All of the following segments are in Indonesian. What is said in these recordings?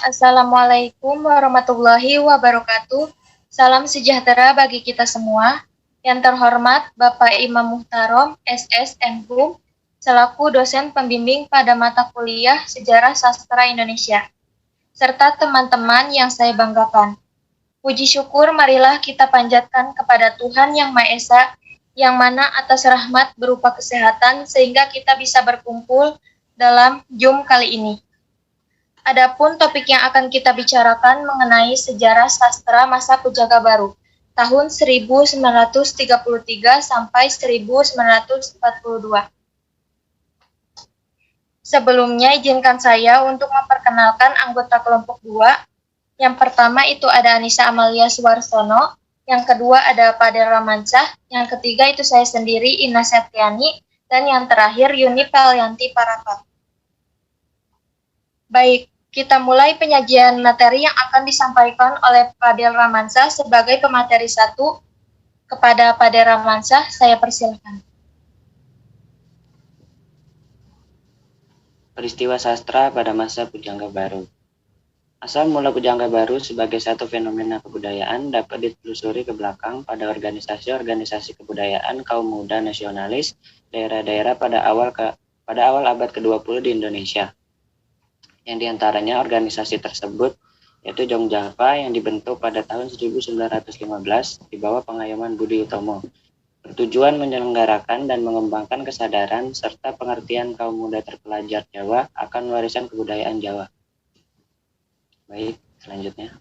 Assalamualaikum warahmatullahi wabarakatuh. Salam sejahtera bagi kita semua. Yang terhormat Bapak Imam Muhtarom, SS Hum, selaku dosen pembimbing pada mata kuliah Sejarah Sastra Indonesia, serta teman-teman yang saya banggakan. Puji syukur marilah kita panjatkan kepada Tuhan Yang Maha Esa, yang mana atas rahmat berupa kesehatan sehingga kita bisa berkumpul dalam Zoom kali ini. Adapun topik yang akan kita bicarakan mengenai sejarah sastra masa Pujaga Baru, tahun 1933 sampai 1942. Sebelumnya izinkan saya untuk memperkenalkan anggota kelompok 2. Yang pertama itu ada Anissa Amalia Suwarsono, yang kedua ada Fadel Ramansah, yang ketiga itu saya sendiri Ina Septiani, dan yang terakhir Yuni Pelyanti Parapat. Baik, kita mulai penyajian materi yang akan disampaikan oleh Fadel Ramansah sebagai pemateri 1. Kepada Fadel Ramansah, saya persilakan. Peristiwa sastra pada masa Pujangga Baru. Asal mula Pujangga Baru sebagai satu fenomena kebudayaan dapat ditelusuri ke belakang pada organisasi-organisasi kebudayaan kaum muda nasionalis daerah-daerah pada awal abad ke-20 di Indonesia. Yang diantaranya organisasi tersebut yaitu Jongjapa yang dibentuk pada tahun 1915 di bawah pengayoman Budi Utomo, bertujuan menyelenggarakan dan mengembangkan kesadaran serta pengertian kaum muda terpelajar Jawa akan warisan kebudayaan Jawa. Baik, selanjutnya.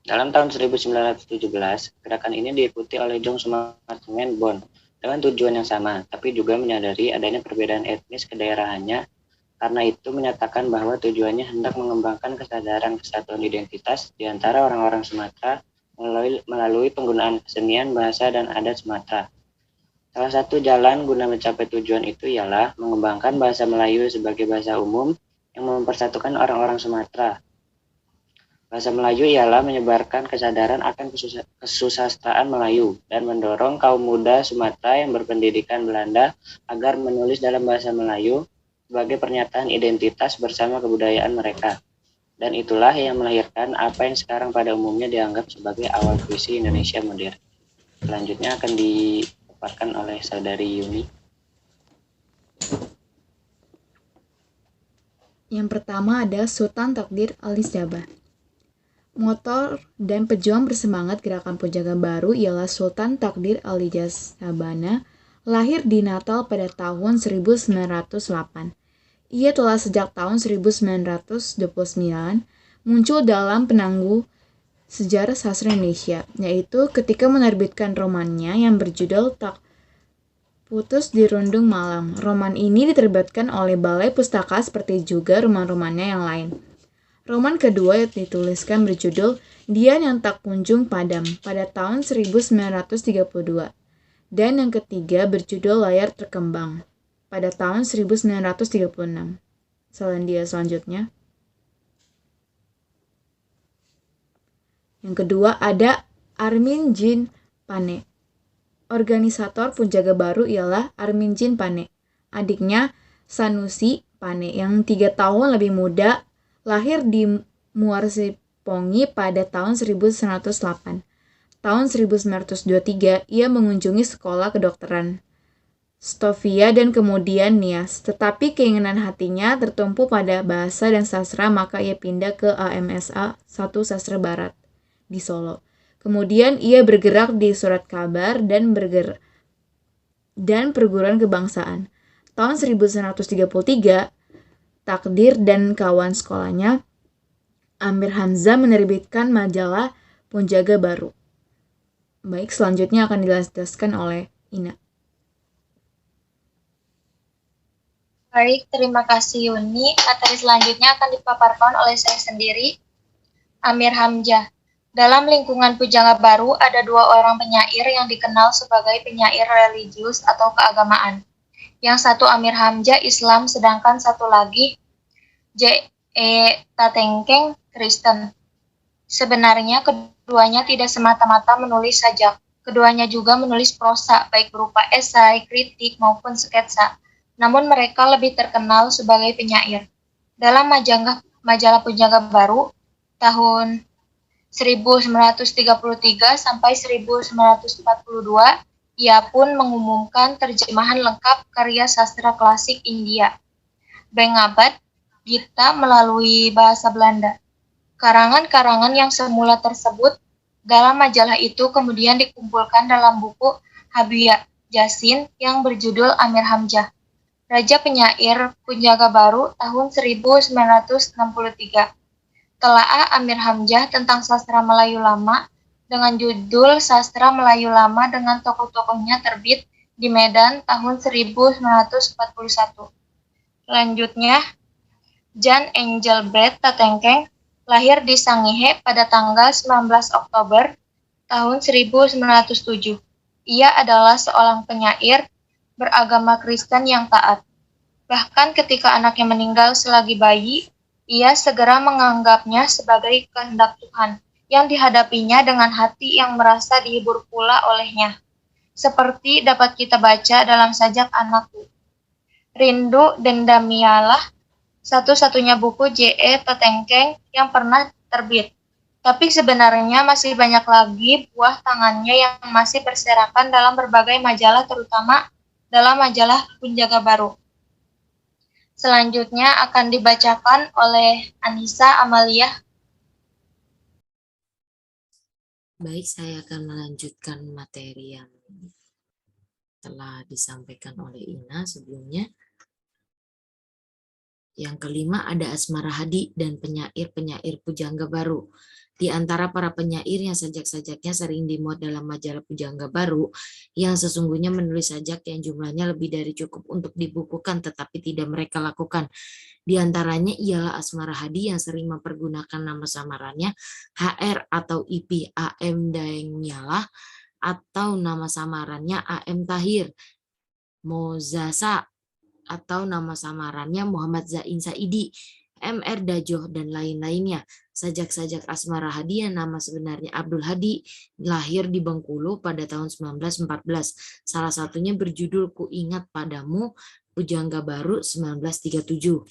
Dalam tahun 1917, gerakan ini diikuti oleh Jong Sumartungen Bon dengan tujuan yang sama, tapi juga menyadari adanya perbedaan etnis kedaerahannya. Karena itu menyatakan bahwa tujuannya hendak mengembangkan kesadaran kesatuan identitas di antara orang-orang Sumatera melalui penggunaan kesenian, bahasa, dan adat Sumatera. Salah satu jalan guna mencapai tujuan itu ialah mengembangkan bahasa Melayu sebagai bahasa umum yang mempersatukan orang-orang Sumatera. Bahasa Melayu ialah menyebarkan kesadaran akan kesusastraan Melayu dan mendorong kaum muda Sumatera yang berpendidikan Belanda agar menulis dalam bahasa Melayu sebagai pernyataan identitas bersama kebudayaan mereka. Dan itulah yang melahirkan apa yang sekarang pada umumnya dianggap sebagai awal puisi Indonesia modern. Selanjutnya akan dipaparkan oleh saudari Yuni. Yang pertama ada Sultan Takdir Ali Sabah. Motor dan pejuang bersemangat gerakan Pujaga Baru ialah Sultan Takdir Ali Sabana, lahir di Natal pada tahun 1908. Ia telah sejak tahun 1929 muncul dalam penanggu sejarah sastra Indonesia, yaitu ketika menerbitkan romannya yang berjudul Tak Putus di Rundung Malam. Roman ini diterbitkan oleh Balai Pustaka seperti juga roman-romannya yang lain. Roman kedua yang dituliskan berjudul Dian yang Tak Kunjung Padam pada tahun 1932. Dan yang ketiga berjudul Layar Terkembang pada tahun 1936. Selandia selanjutnya. Yang kedua ada Armin Jin Pane. Organisator Pujaga Baru ialah Armin Jin Pane. Adiknya Sanusi Pane yang 3 tahun lebih muda, lahir di Muarsipongi pada tahun 1908. Tahun 1923, ia mengunjungi sekolah kedokteran Stovia dan kemudian Nias. Tetapi keinginan hatinya tertumpu pada bahasa dan sastra, maka ia pindah ke AMSA 1 Sastra Barat di Solo. Kemudian ia bergerak di Surat Kabar dan Perguruan Kebangsaan. Tahun 1933, Takdir dan kawan sekolahnya Amir Hamzah menerbitkan majalah Pujaga Baru. Baik, selanjutnya akan dijelaskan oleh Ina. Baik, terima kasih Yuni. Materi selanjutnya akan dipaparkan oleh saya sendiri, Amir Hamzah. Dalam lingkungan Pujaga Baru ada 2 orang penyair yang dikenal sebagai penyair religius atau keagamaan. Yang satu Amir Hamzah Islam, sedangkan satu lagi J.E. Tatengkeng Kristen. Sebenarnya keduanya tidak semata-mata menulis sajak. Keduanya juga menulis prosa, baik berupa esai, kritik, maupun sketsa. namun mereka lebih terkenal sebagai penyair. Dalam majalah Pujangga Baru tahun 1933 sampai 1942, ia pun mengumumkan terjemahan lengkap karya sastra klasik India, Bangabad Gita melalui bahasa Belanda. Karangan-karangan yang semula tersebut dalam majalah itu kemudian dikumpulkan dalam buku Habibie Yasin yang berjudul Amir Hamzah, Raja Penyair Pujangga Baru tahun 1963. Telaah Amir Hamzah tentang sastra Melayu lama dengan judul Sastra Melayu Lama dengan tokoh-tokohnya terbit di Medan tahun 1941. Selanjutnya, Jan Engelbert Tatengkeng lahir di Sangihe pada tanggal 19 Oktober tahun 1907. Ia adalah seorang penyair beragama Kristen yang taat. Bahkan ketika anaknya meninggal selagi bayi, ia segera menganggapnya sebagai kehendak Tuhan yang dihadapinya dengan hati yang merasa dihibur pula olehnya. Seperti dapat kita baca dalam sajak Anakku. Rindu Dendamialah satu-satunya buku J.E. Tatengkeng yang pernah terbit. Tapi sebenarnya masih banyak lagi buah tangannya yang masih berserakan dalam berbagai majalah, terutama dalam majalah Pujangga Baru. Selanjutnya akan dibacakan oleh Anissa Amalia. Baik, saya akan melanjutkan materi yang telah disampaikan oleh Ina sebelumnya. Yang kelima ada Asmara Hadi dan penyair-penyair Pujangga Baru. Di antara para penyair yang sajak-sajaknya sering dimuat dalam majalah Pujangga Baru, yang sesungguhnya menulis sajak yang jumlahnya lebih dari cukup untuk dibukukan tetapi tidak mereka lakukan. Di antaranya ialah Asmara Hadi yang sering mempergunakan nama samarannya HR atau IP AM Daengyalah atau nama samarannya AM Tahir, Mozasa atau nama samarannya Muhammad Zain Saidi, MR Dajoh, dan lain-lainnya. Sajak-sajak Asmara Hadi yang nama sebenarnya Abdul Hadi lahir di Bengkulu pada tahun 1914. Salah satunya berjudul Ku Ingat Padamu, Pujangga Baru 1937.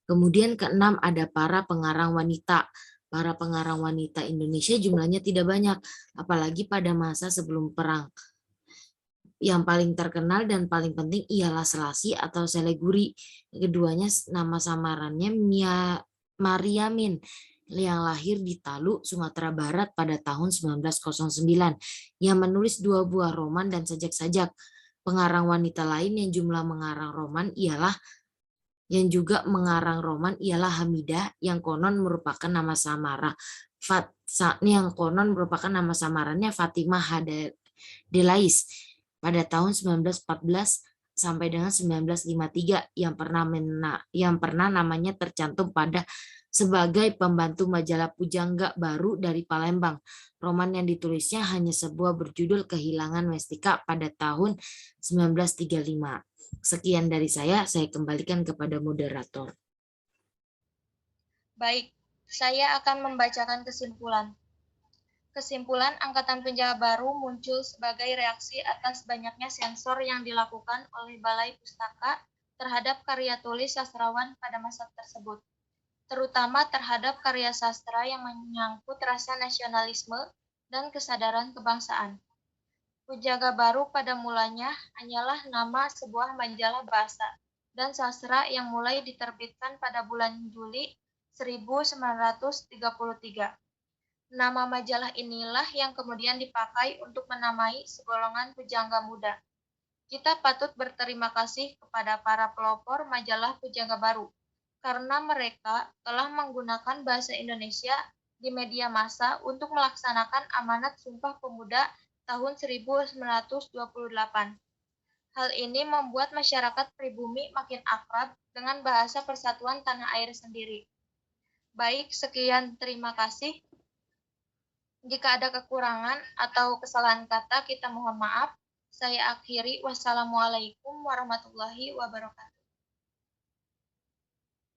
Kemudian keenam ada para pengarang wanita. Para pengarang wanita Indonesia jumlahnya tidak banyak, apalagi pada masa sebelum perang. Yang paling terkenal dan paling penting ialah Selasi atau Seleguri. Keduanya nama samarannya Mariamin yang lahir di Talu, Sumatera Barat pada tahun 1909, yang menulis 2 buah roman dan sajak-sajak. Pengarang wanita lain yang juga mengarang roman ialah Hamidah yang konon merupakan nama samarannya Fatimah Delais pada tahun 1914 sampai dengan 1953 yang pernah namanya tercantum pada sebagai pembantu majalah Pujangga Baru dari Palembang. Roman yang ditulisnya hanya sebuah berjudul Kehilangan Mestika pada tahun 1935. Sekian dari saya kembalikan kepada moderator. Baik, saya akan membacakan kesimpulan. Kesimpulan Angkatan Pujangga Baru muncul sebagai reaksi atas banyaknya sensor yang dilakukan oleh Balai Pustaka terhadap karya tulis sastrawan pada masa tersebut, terutama terhadap karya sastra yang menyangkut rasa nasionalisme dan kesadaran kebangsaan. Pujangga Baru pada mulanya hanyalah nama sebuah majalah bahasa dan sastra yang mulai diterbitkan pada bulan Juli 1933. Nama majalah inilah yang kemudian dipakai untuk menamai segolongan pujangga muda. Kita patut berterima kasih kepada para pelopor majalah Pujangga Baru, karena mereka telah menggunakan bahasa Indonesia di media massa untuk melaksanakan amanat Sumpah Pemuda tahun 1928. Hal ini membuat masyarakat pribumi makin akrab dengan bahasa persatuan tanah air sendiri. Baik, sekian, terima kasih. Jika ada kekurangan atau kesalahan kata, kita mohon maaf. Saya akhiri. Wassalamualaikum warahmatullahi wabarakatuh.